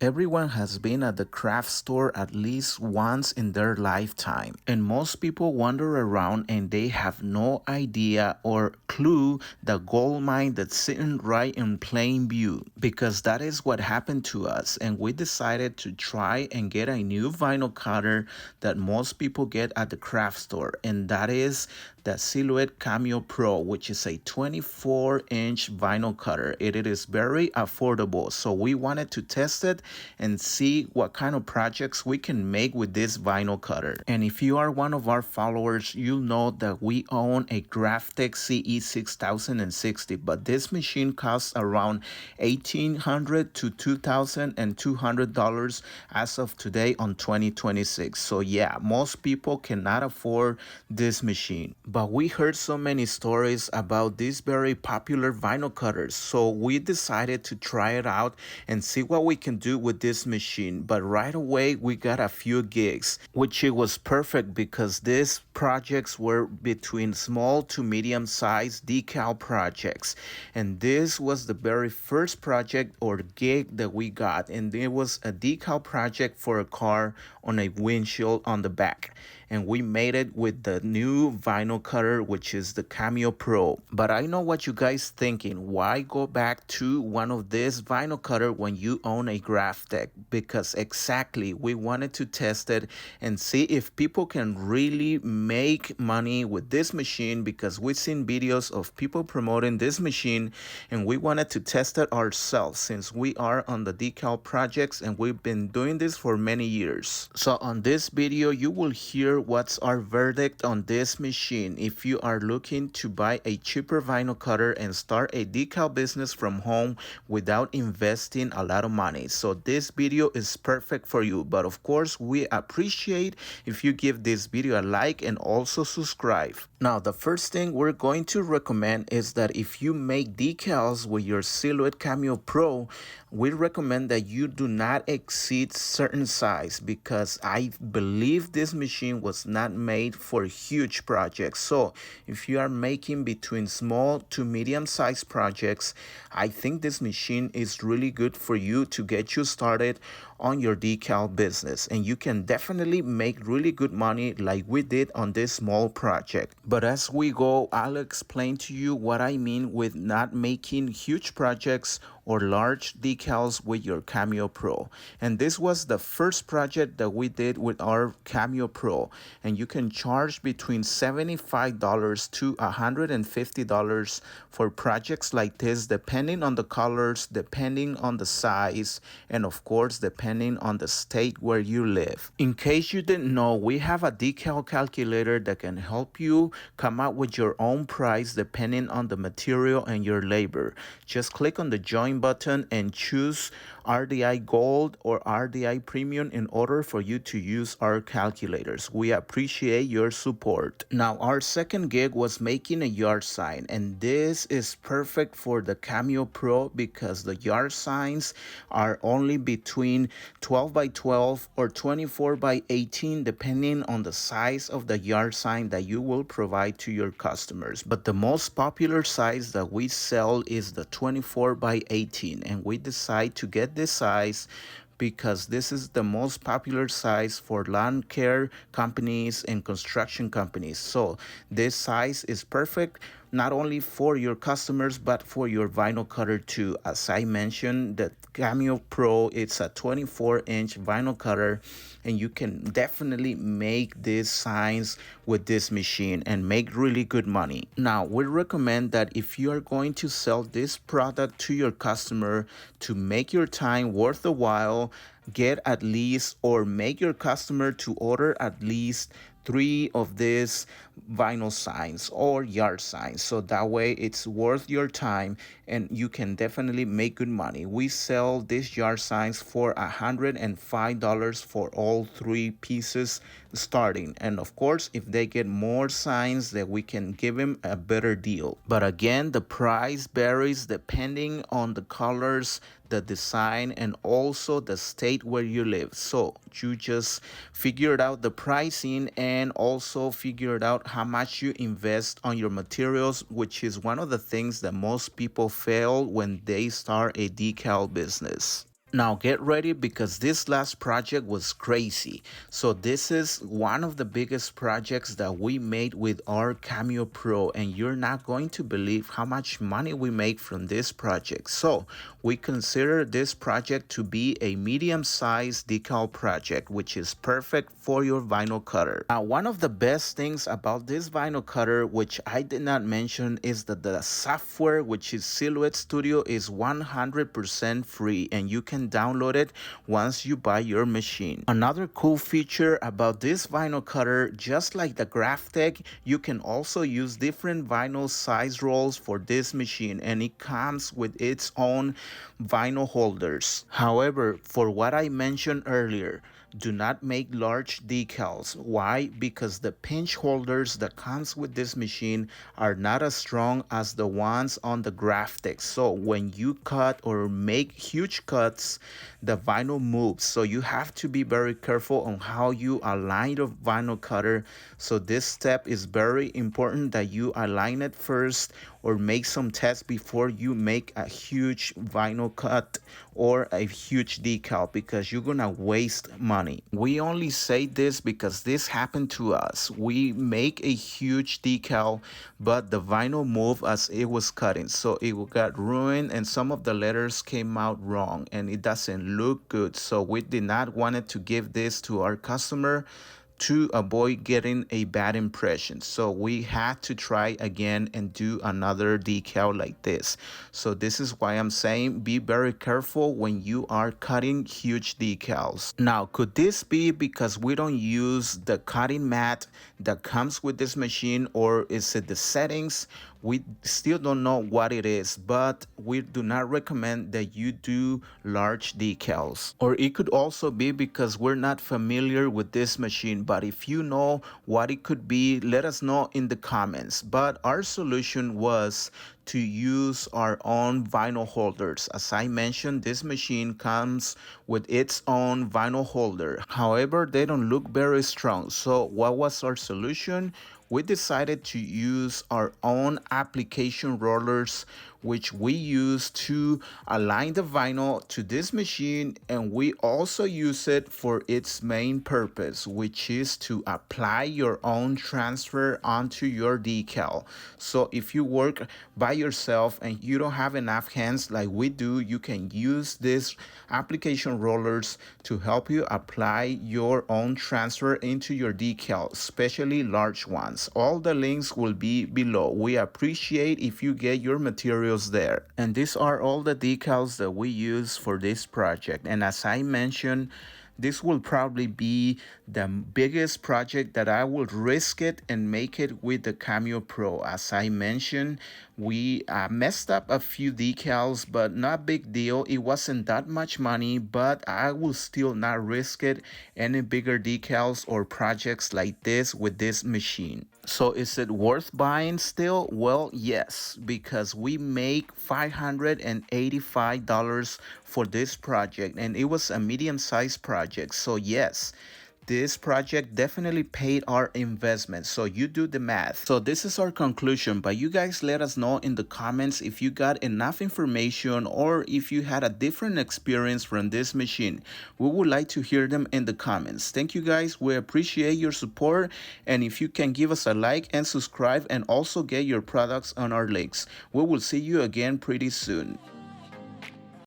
Everyone has been at the craft store at least once in their lifetime, and most people wander around and they have no idea or clue the gold mine that's sitting right in plain view, because that is what happened to us. And we decided to try and get a new vinyl cutter that most people get at the craft store, and that is the Silhouette Cameo Pro, which is a 24-inch vinyl cutter. It is very affordable, so we wanted to test it and see what kind of projects we can make with this vinyl cutter. And if you are one of our followers, you'll know that we own a Graphtec CE6060, but this machine costs around $1,800 to $2,200 as of today on 2026. So yeah, most people cannot afford this machine. But we heard so many stories about these very popular vinyl cutters, so we decided to try it out and see what we can do with this machine. But right away we got a few gigs, which it was perfect because these projects were between small to medium sized decal projects, and this was the very first project or gig that we got, and it was a decal project for a car on a windshield on the back, and we made it with the new vinyl cutter, which is the Cameo Pro. But I know what you guys thinking, why go back to one of this vinyl cutter when you own a Graphtec? Because exactly, we wanted to test it and see if people can really make money with this machine, because we've seen videos of people promoting this machine and we wanted to test it ourselves since we are on the decal projects and we've been doing this for many years. So on this video you will hear what's our verdict on this machine if you are looking to buy a cheaper vinyl cutter and start a decal business from home without investing a lot of money. So this video is perfect for you, but of course we appreciate if you give this video a like and also subscribe. Now the first thing we're going to recommend is that if you make decals with your Silhouette Cameo Pro, we recommend that you do not exceed certain size, because I believe this machine was not made for huge projects. So if you are making between small to medium sized projects, I think this machine is really good for you to get you started on your decal business, and you can definitely make really good money like we did on this small project. But as we go, I'll explain to you what I mean with not making huge projects or large decals with your Cameo Pro. And this was the first project that we did with our Cameo Pro, and you can charge between $75 to $150 for projects like this, depending on the colors, depending on the size, and of course depending on the state where you live. In case you didn't know, we have a decal calculator that can help you come up with your own price depending on the material and your labor. Just click on the join button and choose RDI Gold or RDI Premium in order for you to use our calculators. We appreciate your support. Now our second gig was making a yard sign, and this is perfect for the Cameo Pro because the yard signs are only between 12 by 12 or 24 by 18 depending on the size of the yard sign that you will provide to your customers. But the most popular size that we sell is the 24 by 18, and we decide to get this size because this is the most popular size for lawn care companies and construction companies. So this size is perfect not only for your customers but for your vinyl cutter too. As I mentioned, the Cameo Pro, it's a 24-inch vinyl cutter, and you can definitely make these signs with this machine and make really good money. Now we recommend that if you are going to sell this product to your customer, to make your time worth the while, get at least or make your customer to order at least 3 of these vinyl signs or yard signs, so that way it's worth your time and you can definitely make good money. We sell these yard signs for $105 for all 3 pieces starting, and of course if they get more signs, that we can give them a better deal. But again, the price varies depending on the colors, the design, and also the state where you live. So you just figured out the pricing and also figured out how much you invest on your materials, which is one of the things that most people fail when they start a decal business. Now get ready because this last project was crazy. So this is one of the biggest projects that we made with our Cameo Pro, and you're not going to believe how much money we make from this project. So we consider this project to be a medium-sized decal project, which is perfect for your vinyl cutter. Now, one of the best things about this vinyl cutter, which I did not mention, is that the software, which is Silhouette Studio, is 100% free, and you can download it once you buy your machine. Another cool feature about this vinyl cutter, just like the Graphtec, you can also use different vinyl size rolls for this machine, and it comes with its own vinyl holders. However, for what I mentioned earlier, do not make large decals. Why? Because the pinch holders that comes with this machine are not as strong as the ones on the Graphtec. So when you cut or make huge cuts, the vinyl moves. So you have to be very careful on how you align the vinyl cutter. So this step is very important, that you align it first or make some tests before you make a huge vinyl cut or a huge decal, because you're gonna waste money. We only say this because this happened to us. We make a huge decal, but the vinyl moved as it was cutting, so it got ruined and some of the letters came out wrong and it doesn't look good. So we did not want it to give this to our customer to avoid getting a bad impression. So we had to try again and do another decal like this. So this is why I'm saying be very careful when you are cutting huge decals. Now, could this be because we don't use the cutting mat that comes with this machine, or is it the settings? We still don't know what it is, but we do not recommend that you do large decals. Or it could also be because we're not familiar with this machine, but if you know what it could be, let us know in the comments. But our solution was to use our own vinyl holders. As I mentioned, this machine comes with its own vinyl holder. However, they don't look very strong. So what was our solution? We decided to use our own application rollers, which we use to align the vinyl to this machine, and we also use it for its main purpose, which is to apply your own transfer onto your decal. So if you work by yourself and you don't have enough hands like we do, you can use this application rollers to help you apply your own transfer into your decal, especially large ones. All the links will be below. We appreciate if you get your materials there. And these are all the decals that we use for this project. And as I mentioned, this will probably be the biggest project that I will risk it and make it with the Cameo Pro. As I mentioned, we messed up a few decals, but not big deal. It wasn't that much money, but I will still not risk it any bigger decals or projects like this with this machine. So is it worth buying still? Well, yes, because we make $585 for this project, and it was a medium-sized project. So yes, this project definitely paid our investment. So you do the math. So this is our conclusion, but you guys let us know in the comments if you got enough information or if you had a different experience from this machine. We would like to hear them in the comments. Thank you guys. We appreciate your support. And if you can give us a like and subscribe and also get your products on our links. We will see you again pretty soon.